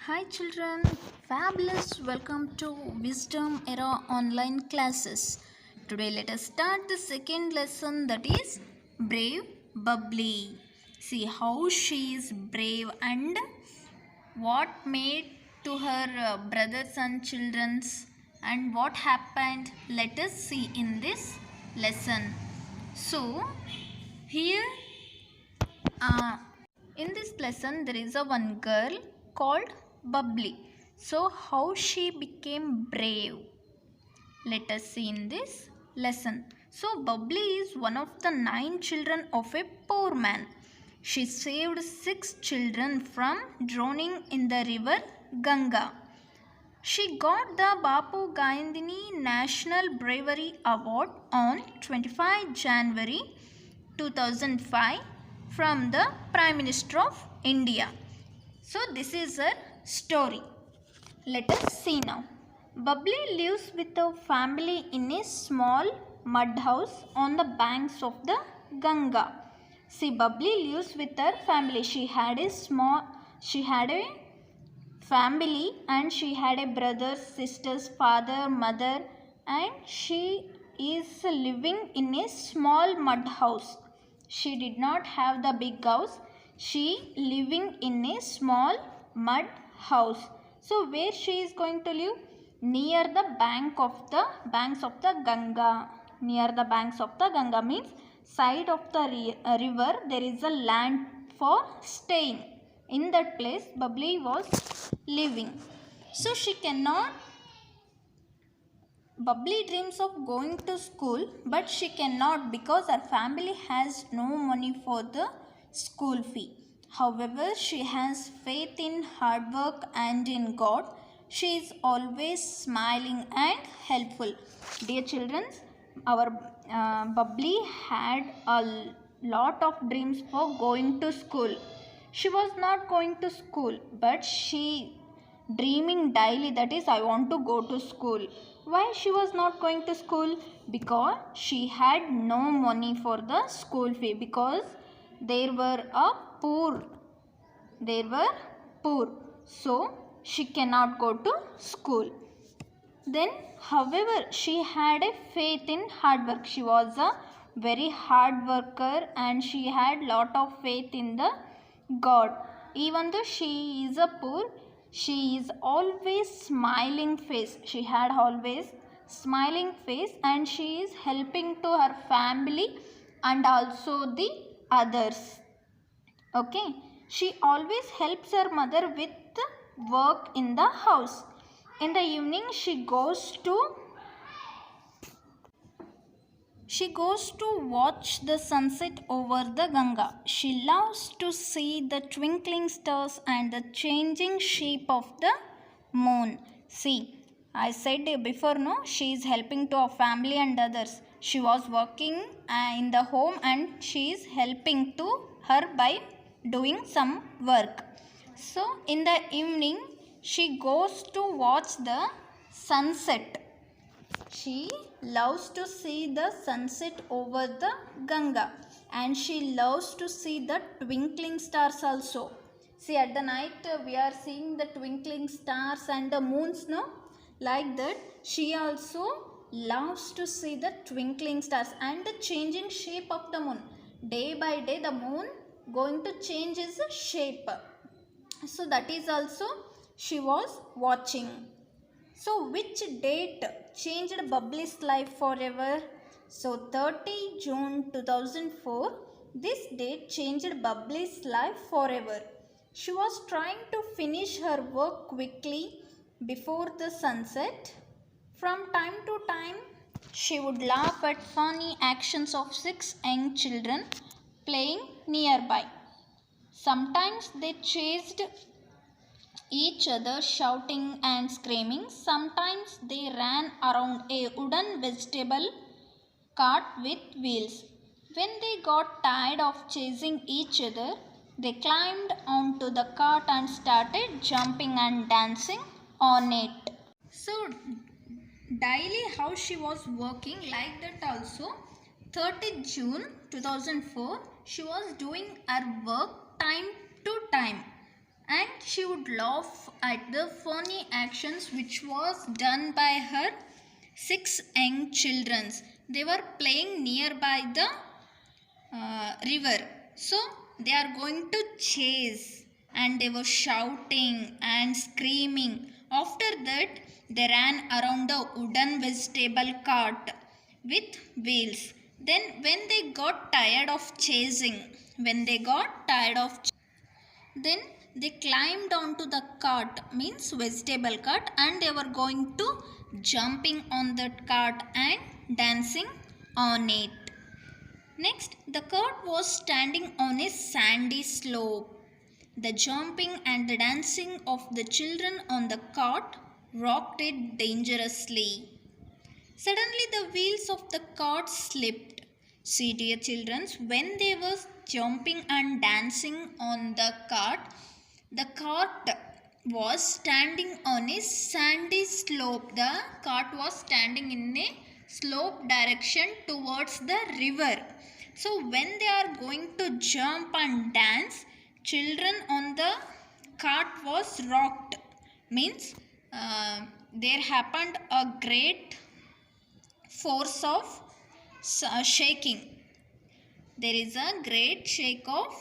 Hi children, fabulous welcome to Wisdom Era online classes. Today let us start the second lesson, that is Brave Babli. See how she is brave and what made to her brothers and children's and what happened. Let us see in this lesson. So here uh, in this lesson, there is a one girl called Babli. So, how she became brave? Let us see in this lesson. So, Babli is one of the 9 children of a poor man. She saved 6 children from drowning in the river Ganga. She got the Bapu Gayandini National Bravery Award on 25 January 2005 from the Prime Minister of India. So this is her story. Let us see now. Babli lives with her family in a small mud house on the banks of the Ganga. See, Babli lives with her family. She had a family and she had a brother, sisters, father, mother, and she is living in a small mud house. She did not have the big house. She living in a small mud house. So where she is going to live? Near the banks of the Ganga. Near the banks of the Ganga means side of the river there is a land for staying. In that place Babli was living. So Babli dreams of going to school, but she cannot because her family has no money for the school fee. However, she has faith in hard work and in God. She is always smiling and helpful. Dear children, our Babli had a lot of dreams for going to school. She was not going to school, but she dreaming daily, that is, I want to go to school. Why she was not going to school? Because she had no money for the school fee, because they were poor. They were poor. So she cannot go to school. Then, however, she had a faith in hard work. She was a very hard worker and she had lot of faith in the God. Even though she is a poor, she is always smiling face. She had always smiling face and she is helping to her family and also the others. Okay. She always helps her mother with work in the house. In the evening she goes to watch the sunset over the Ganga. She loves to see the twinkling stars and the changing shape of the moon. See, I said before, no, she is helping to her family and others. She was working in the home and she is helping to her by doing some work. So, in the evening, she goes to watch the sunset. She loves to see the sunset over the Ganga and she loves to see the twinkling stars also. See, at the night we are seeing the twinkling stars and the moons, no? Like that, she also loves to see the twinkling stars and the changing shape of the moon. Day by day the moon going to change its shape. So that is also she was watching. So which date changed Babli's life forever? So 30 June 2004, this date changed Babli's life forever. She was trying to finish her work quickly before the sunset. From time to time, she would laugh at funny actions of 6 young children playing nearby. Sometimes they chased each other shouting and screaming. Sometimes they ran around a wooden vegetable cart with wheels. When they got tired of chasing each other, they climbed onto the cart and started jumping and dancing on it. So, daily how she was working like that also. 30th June 2004, she was doing her work time to time. and she would laugh at the funny actions which was done by her 6 young children. They were playing nearby the river. So they are going to chase and they were shouting and screaming. After that, they ran around the wooden vegetable cart with wheels. Then when they got tired of chasing, then they climbed onto the cart, means vegetable cart, and they were going to jumping on that cart and dancing on it. Next, the cart was standing on a sandy slope. The jumping and the dancing of the children on the cart rocked it dangerously. Suddenly, the wheels of the cart slipped. See, dear children, when they were jumping and dancing on the cart was standing on a sandy slope. The cart was standing in a slope direction towards the river. So, when they are going to jump and dance, children on the cart was rocked. Means there happened a great force of shaking. There is a great shake of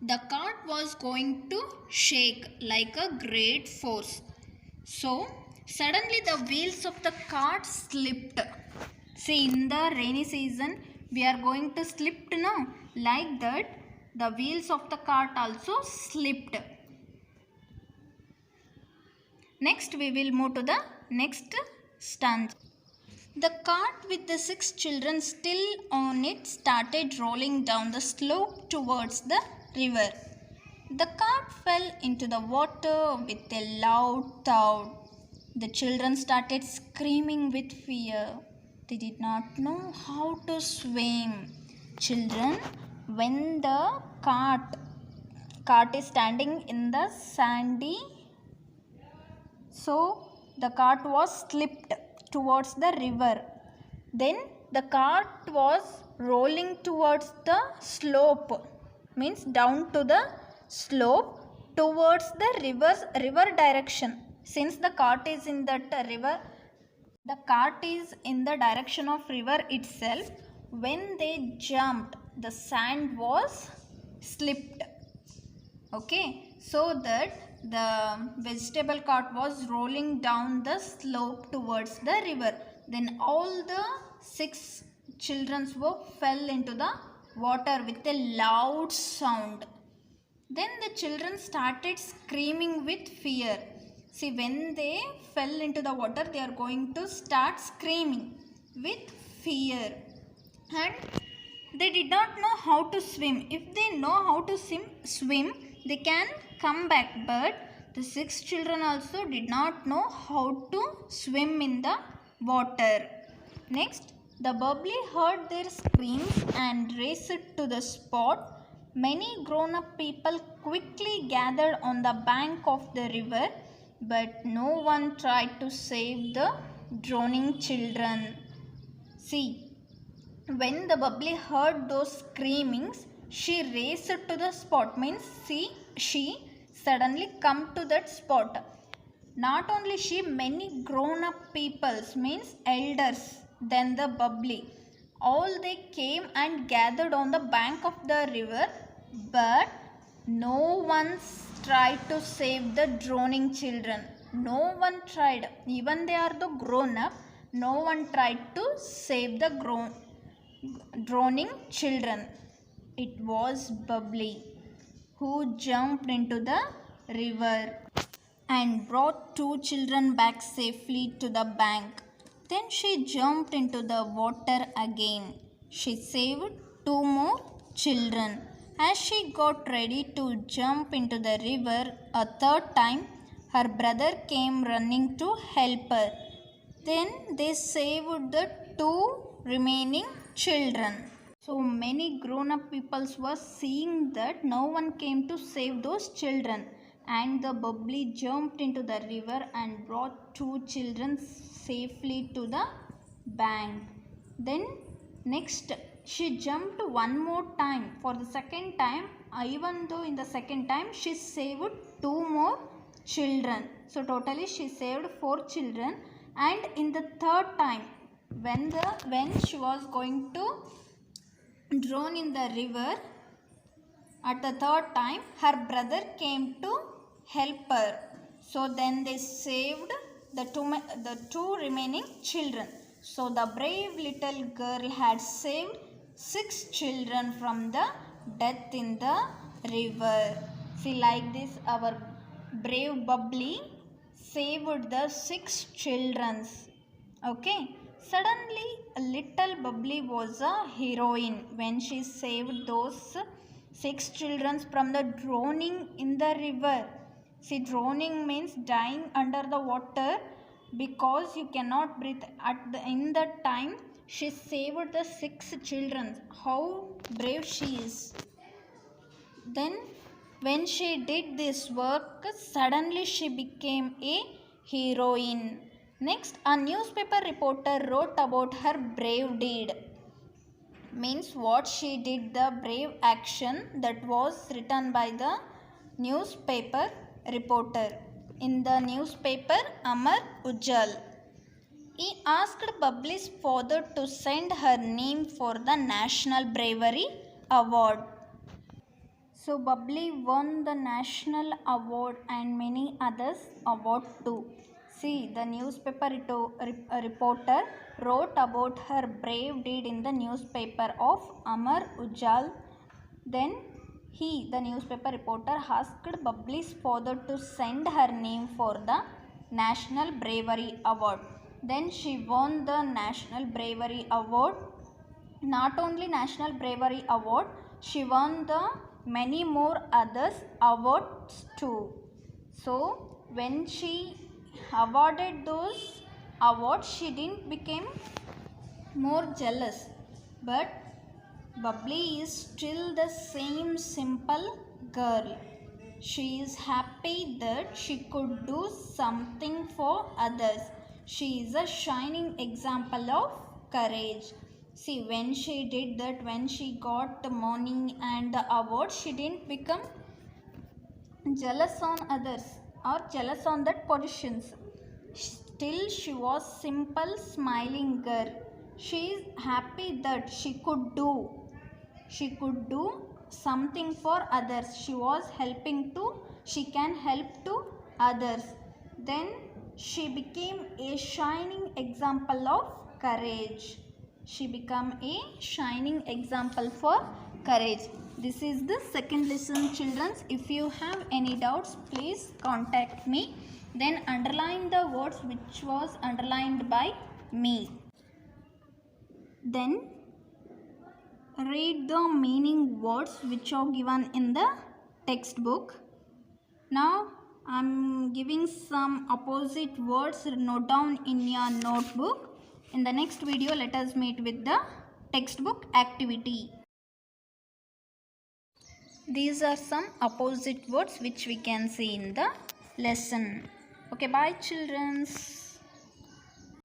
the cart was going to shake like a great force. So suddenly the wheels of the cart slipped. See, in the rainy season we are going to slip now. Like that the wheels of the cart also slipped. Next we will move to the next stanza. The cart with the 6 children still on it started rolling down the slope towards the river. The cart fell into the water with a loud thud. The children started screaming with fear. They did not know how to swim. Children, when the cart is standing in the sandy, so the cart was slipped towards the river. Then the cart was rolling towards the slope, means down to the slope towards the river direction. Since the cart is in that river, the cart is in the direction of river itself. When they jumped, the sand was slipped. Okay, so that the vegetable cart was rolling down the slope towards the river. Then all the 6 children fell into the water with a loud sound. Then the children started screaming with fear. See, when they fell into the water, they are going to start screaming with fear. And they did not know how to swim. If they know how to swim, they can come back. But the 6 children also did not know how to swim in the water. Next, the Babli heard their screams and raced to the spot. Many grown-up people quickly gathered on the bank of the river, but no one tried to save the drowning children. See, when the Babli heard those screamings, she raced to the spot. Means she suddenly come to that spot. Not only she, many grown-up peoples, means elders, than the Babli. All they came and gathered on the bank of the river, but no one tried to save the drowning children. No one tried. Even they are the grown-up, no one tried to save the drowning children. It was Babli who jumped into the river and brought 2 children back safely to the bank. Then she jumped into the water again. She saved 2 more children. As she got ready to jump into the river a third time, her brother came running to help her. Then they saved the 2 remaining children. So many grown-up people were seeing that no one came to save those children, and the Babli jumped into the river and brought 2 children safely to the bank. Then next she jumped one more time. For the second time, even though in the second time she saved two more children. So totally she saved 4 children. And in the third time, when she was going to drown in the river, at the third time her brother came to help her. So then they saved the two remaining children. So the brave little girl had saved 6 children from the death in the river. See, like this our brave Babli saved the 6 children. Okay. Suddenly little Babli was a heroine when she saved those 6 children from the drowning in the river. See, drowning means dying under the water because you cannot breathe. In that time she saved the 6 children. How brave she is. Then when she did this work, suddenly she became a heroine. Next, a newspaper reporter wrote about her brave deed. Means what she did, the brave action that was written by the newspaper reporter. In the newspaper Amar Ujjal, he asked Babli's father to send her name for the National Bravery Award. So Babli won the national award and many others award too. See, the newspaper reporter wrote about her brave deed in the newspaper of Amar Ujjal. Then the newspaper reporter, asked Babli's father to send her name for the National Bravery Award. Then she won the National Bravery Award. Not only National Bravery Award, she won the many more others awards too. So when she awarded those awards, she didn't become more jealous, but Babli is still the same simple girl. She is happy that she could do something for others. She is a shining example of courage. See, when she did that, when she got the money and the award, she didn't become jealous on others or jealous on that positions. Still, she was simple smiling girl. She is happy that she could do something for others. She can help to others. Then she became a shining example of courage. She became a shining example for courage. This is the second lesson, children. If you have any doubts, please contact me. Then underline the words which was underlined by me. Then read the meaning words which are given in the textbook. Now I am giving some opposite words. Note down in your notebook. In the next video, let us meet with the textbook activity. These are some opposite words which we can see in the lesson. Okay, bye children.